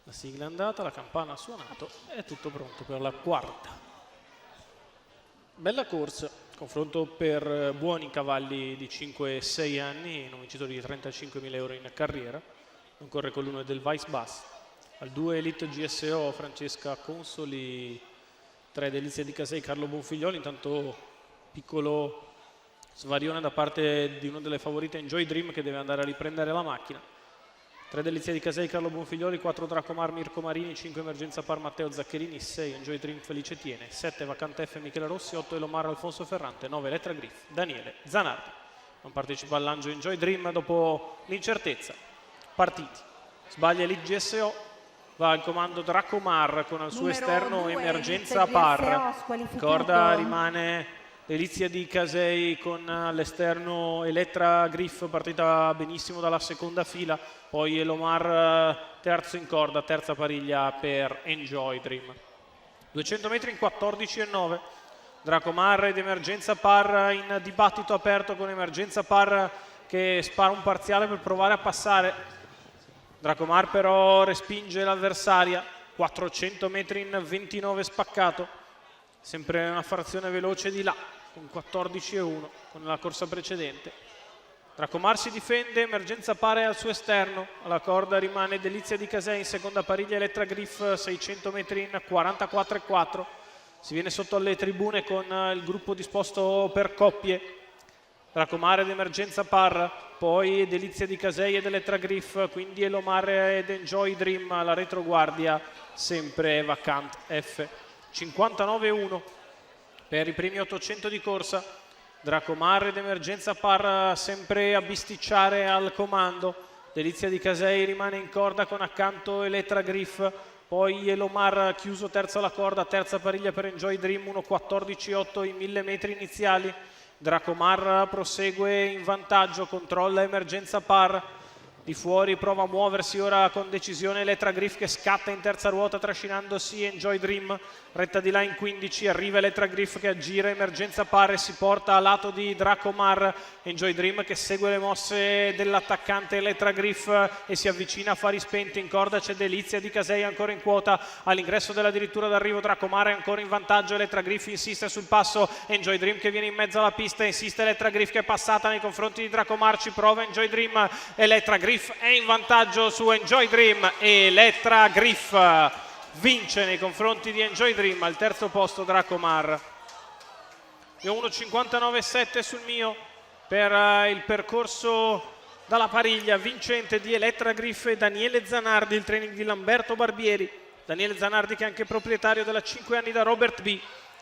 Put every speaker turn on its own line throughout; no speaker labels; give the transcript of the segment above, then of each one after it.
La sigla è andata, la campana ha suonato, è tutto pronto per la quarta. Bella corsa, confronto per buoni cavalli di 5-6 anni, un vincitore di 35.000 euro in carriera. Non corre con l'uno del Vice Bass. Al 2 Elite GSO Francesca Consoli, 3 Delizia di Casei Carlo Bonfiglioli. Intanto piccolo svarione da parte di una delle favorite Enjoy Dream che deve andare a riprendere la macchina. 3 Delizia di Casei Carlo Bonfiglioli, 4 Dracomar Mirko Marini, 5 Emergenza Par Matteo Zaccherini, 6 Enjoy Dream Felice Tiene, 7 Vacante F Michele Rossi, 8 Elomar Alfonso Ferrante, 9 Elettra Griff Daniele Zanardi. Non partecipa all'Angio Enjoy Dream dopo l'incertezza. Partiti. Sbaglia Elite GSO, va al comando Dracomar con al suo esterno Emergenza Par. Corda rimane Delizia di Casei con all'esterno Elettra Griff, partita benissimo dalla seconda fila. Poi Elomar terzo in corda, terza pariglia per Enjoy Dream. 200 metri in 14,9. Dracomar ed Emergenza Par in dibattito aperto, con Emergenza Par che spara un parziale per provare a passare. Dracomar però respinge l'avversaria. 400 metri in 29 spaccato. Sempre una frazione veloce di là, con 14,1 con la corsa precedente. Dracomar si difende, Emergenza Par al suo esterno, alla corda rimane Delizia di Casei in seconda pariglia, Elettra Griff 600 metri in 44,4. Si viene sotto alle tribune con il gruppo disposto per coppie. Dracomar ed Emergenza Par, poi Delizia di Casei ed Elettra Griff, quindi Elomar ed Enjoy Dream, la retroguardia sempre Vacant F. 59,1 per i primi 800 di corsa. Dracomar ed Emergenza Par sempre a bisticciare al comando. Delizia di Casei rimane in corda con accanto Elettra Griff, poi Elomar chiuso terzo alla corda, terza pariglia per Enjoy Dream, 1,14,8 i 1000 metri iniziali. Dracomar prosegue in vantaggio, controlla Emergenza Par. Di fuori prova a muoversi ora con decisione Elettra Griff che scatta in terza ruota trascinandosi Enjoy Dream, retta di là in 15, arriva Elettra Griff che aggira Emergenza Par e si porta a lato di Dracomar. Enjoy Dream che segue le mosse dell'attaccante Elettra Griff e si avvicina a fari spenti. In corda c'è Delizia di Casei ancora in quota, all'ingresso della dirittura d'arrivo Dracomar è ancora in vantaggio, Elettra Griff insiste sul passo, Enjoy Dream che viene in mezzo alla pista, insiste Elettra Griff che è passata nei confronti di Dracomar, ci prova Enjoy Dream, Elettra Griff è in vantaggio su Enjoy Dream e Elettra Griff vince nei confronti di Enjoy Dream. Al terzo posto Dracomar. Io 1,59,7 sul mio per il percorso dalla pariglia vincente di Elettra Griff e Daniele Zanardi, il training di Lamberto Barbieri. Daniele Zanardi che è anche proprietario della 5 anni da Robert B,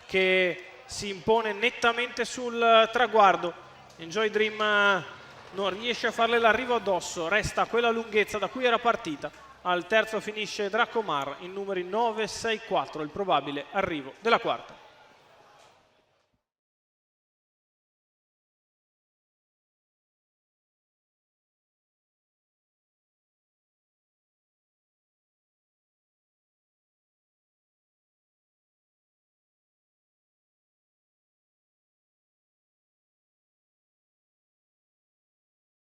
che si impone nettamente sul traguardo. Enjoy Dream non riesce a farle l'arrivo addosso, resta a quella lunghezza da cui era partita. Al terzo finisce Dracomar in numeri 9-6-4, il probabile arrivo della quarta.